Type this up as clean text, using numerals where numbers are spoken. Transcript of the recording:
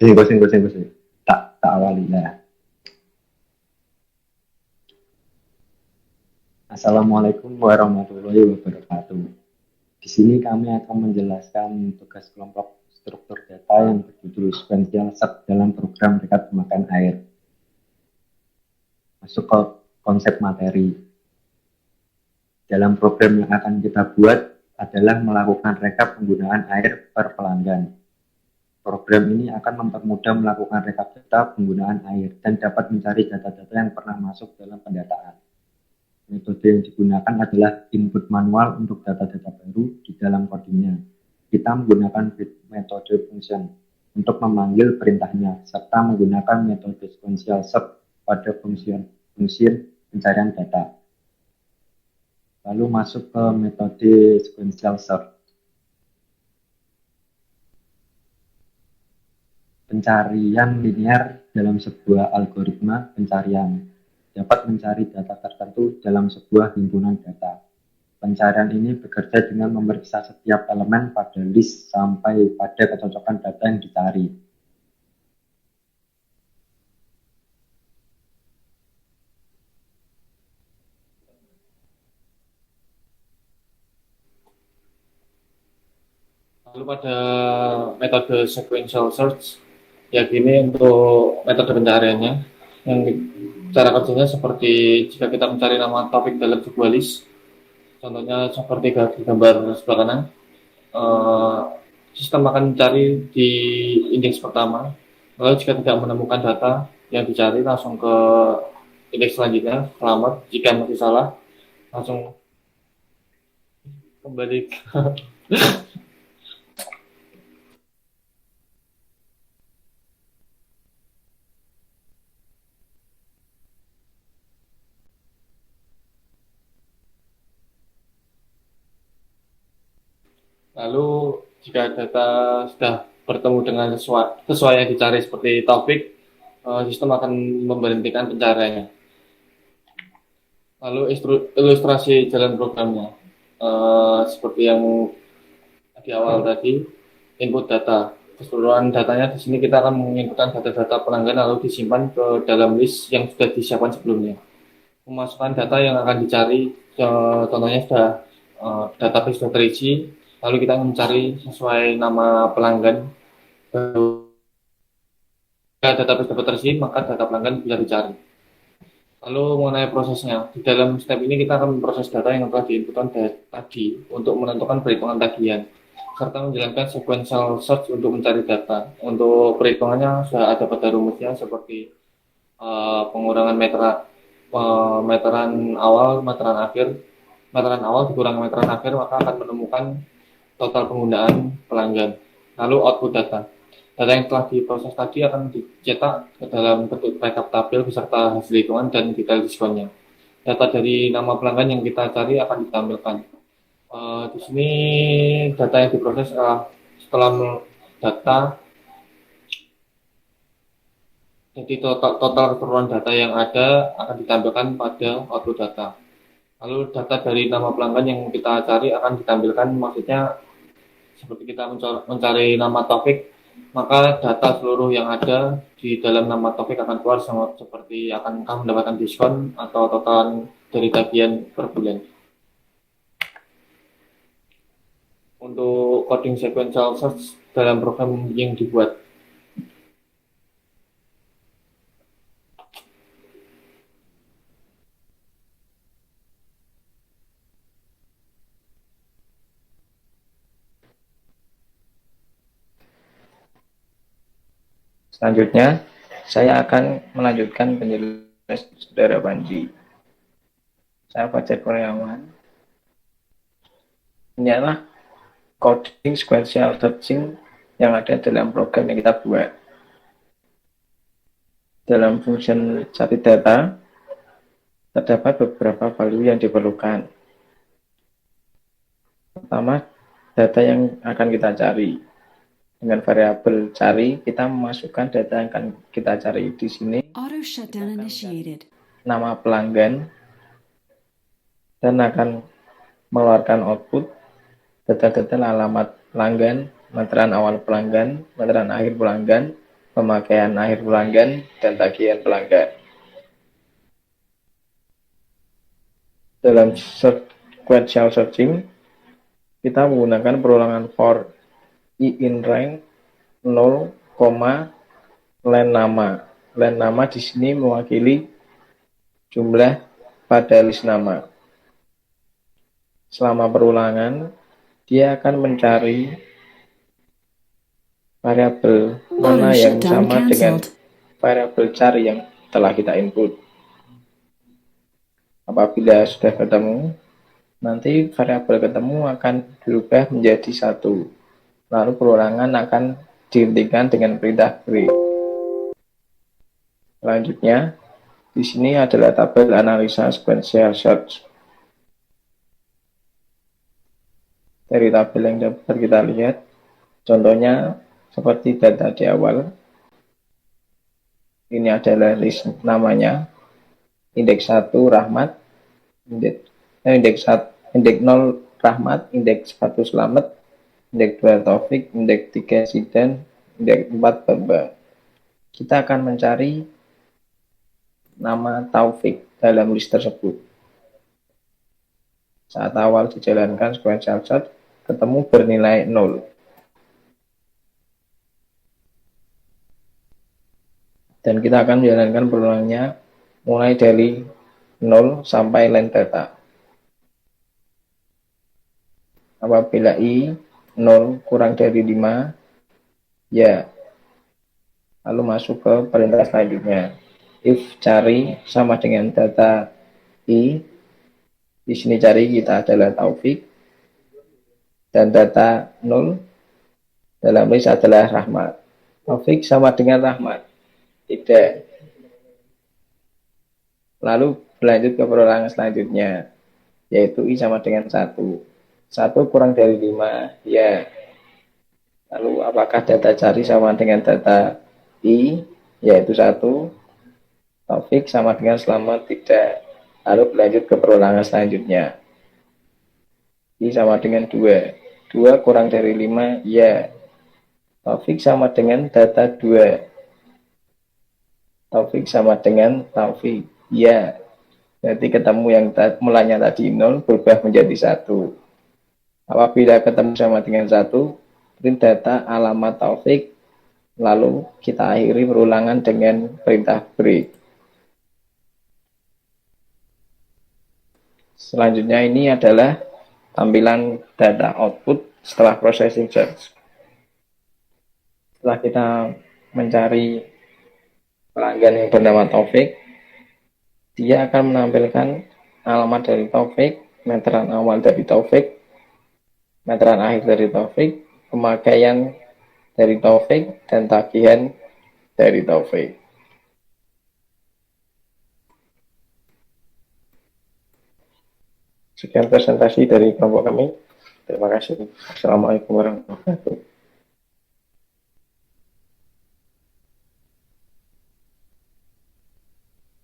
Sing. Tak awali lah. Assalamualaikum warahmatullahi wabarakatuh. Di sini kami akan menjelaskan tugas kelompok struktur data yang berjudul sequential search dalam program rekap pemakaian air. Masuk ke konsep materi. Dalam program yang akan kita buat adalah melakukan rekap penggunaan air per pelanggan. Program ini akan mempermudah melakukan rekap data penggunaan air dan dapat mencari data-data yang pernah masuk dalam pendataan. Metode yang digunakan adalah input manual untuk data-data baru di dalam codingnya. Kita menggunakan metode function untuk memanggil perintahnya, serta menggunakan metode sequential search pada fungsi pencarian data. Lalu masuk ke metode sequential search. Pencarian linear dalam sebuah algoritma pencarian dapat mencari data tertentu dalam sebuah himpunan data. Pencarian ini bekerja dengan memeriksa setiap elemen pada list sampai pada kecocokan data yang dicari. Lalu pada metode sequential search, ya gini untuk metode pencariannya, yang cara kerjanya seperti jika kita mencari nama topik dalam sebuah list, contohnya seperti gambar sebelah kanan, sistem akan mencari di indeks pertama, lalu jika tidak menemukan data yang dicari langsung ke indeks selanjutnya, selamat, jika masih salah langsung kembali lalu jika data sudah bertemu dengan sesuai yang dicari seperti topik, sistem akan memberhentikan pencariannya. Lalu ilustrasi jalan programnya, seperti yang di awal tadi, input data. Keseluruhan datanya di sini kita akan menginputkan data-data pelanggan lalu disimpan ke dalam list yang sudah disiapkan sebelumnya. Memasukkan data yang akan dicari, contohnya sudah database sudah terisi, lalu kita mencari sesuai nama pelanggan. Jika database dapat terisi, maka data pelanggan bisa dicari. Lalu mengenai prosesnya, di dalam step ini kita akan memproses data yang telah diinputkan tadi untuk menentukan perhitungan tagihan, serta menjalankan sequential search untuk mencari data. Untuk perhitungannya sudah ada pada rumusnya seperti pengurangan meteran awal, meteran awal dikurang meteran akhir, maka akan menemukan total penggunaan pelanggan. Lalu output data. Data yang telah diproses tadi akan dicetak ke dalam bentuk rekap tabel beserta hasil hitungan dan detail diskonnya. Data dari nama pelanggan yang kita cari akan ditampilkan. Di sini data yang diproses setelah data, jadi total keseluruhan data yang ada akan ditampilkan pada output data. Lalu data dari nama pelanggan yang kita cari akan ditampilkan, maksudnya seperti kita mencari nama topik, maka data seluruh yang ada di dalam nama topik akan keluar seperti akankah mendapatkan diskon atau total dari tagihan per bulan. Untuk coding sequential search dalam program yang dibuat. Selanjutnya, saya akan melanjutkan penjelasan Saudara Panji. Saya Fajar Kurniawan. Ini adalah coding sequential searching yang ada dalam program yang kita buat. Dalam function cari data, terdapat beberapa value yang diperlukan. Pertama, data yang akan kita cari. Dengan variabel cari, kita memasukkan data yang akan kita cari di sini. Auto shutdown initiated. Nama pelanggan dan akan mengeluarkan output data-data alamat pelanggan, meteran awal pelanggan, meteran akhir pelanggan, pemakaian akhir pelanggan, dan tagihan pelanggan. Dalam sequential searching, kita menggunakan perulangan for i in rank 0, len nama. Len nama di sini mewakili jumlah pada list nama. Selama perulangan, dia akan mencari variabel mana Auto yang shutdown sama dengan cancelled. variabel cari yang telah kita input. Apabila sudah ketemu, nanti variabel ketemu akan berubah menjadi 1. Lalu perulangan akan dihentikan dengan perintah break. Selanjutnya, di sini adalah tabel analisa sequential search. Dari tabel yang dapat kita lihat, contohnya seperti data di awal. Ini adalah list namanya, indeks 1 Rahmat, indeks 0 Rahmat, indeks 1 Selamat, indeks 2 Taufik, indeks 3 Sidan, indeks 4 Bambang. Kita akan mencari nama Taufik dalam list tersebut. Saat awal dijalankan sequential search, ketemu bernilai 0. Dan kita akan menjalankan perulangnya mulai dari 0 sampai len data. Apabila i 0 kurang dari 5, ya. Lalu masuk ke perintah selanjutnya. If cari sama dengan data i, di sini cari kita adalah Taufik, dan data 0 dalam list adalah Rahmat. Taufik sama dengan Rahmat. Tidak. Lalu berlanjut ke perorangan selanjutnya, yaitu I sama dengan 1. 1 kurang dari 5, ya. Lalu apakah data cari sama dengan data I, yaitu 1. Taufik sama dengan Selamat, tidak. Lalu berlanjut ke perorangan selanjutnya. I sama dengan 2. 2 kurang dari 5, ya. Taufik sama dengan data 2. Taufik sama dengan Taufik, ya. Berarti ketemu yang mulanya tadi 0 berubah menjadi 1. Apabila ketemu sama dengan 1, print data alamat Taufik, lalu kita akhiri perulangan dengan perintah break. Selanjutnya ini adalah tampilan data output setelah processing search. Setelah kita mencari pelanggan yang bernama Taufik, dia akan menampilkan alamat dari Taufik, meteran awal dari Taufik, meteran akhir dari Taufik, pemakaian dari Taufik, dan tagihan dari Taufik. Sekian presentasi dari kelompok kami. Terima kasih. Assalamualaikum warahmatullahi wabarakatuh.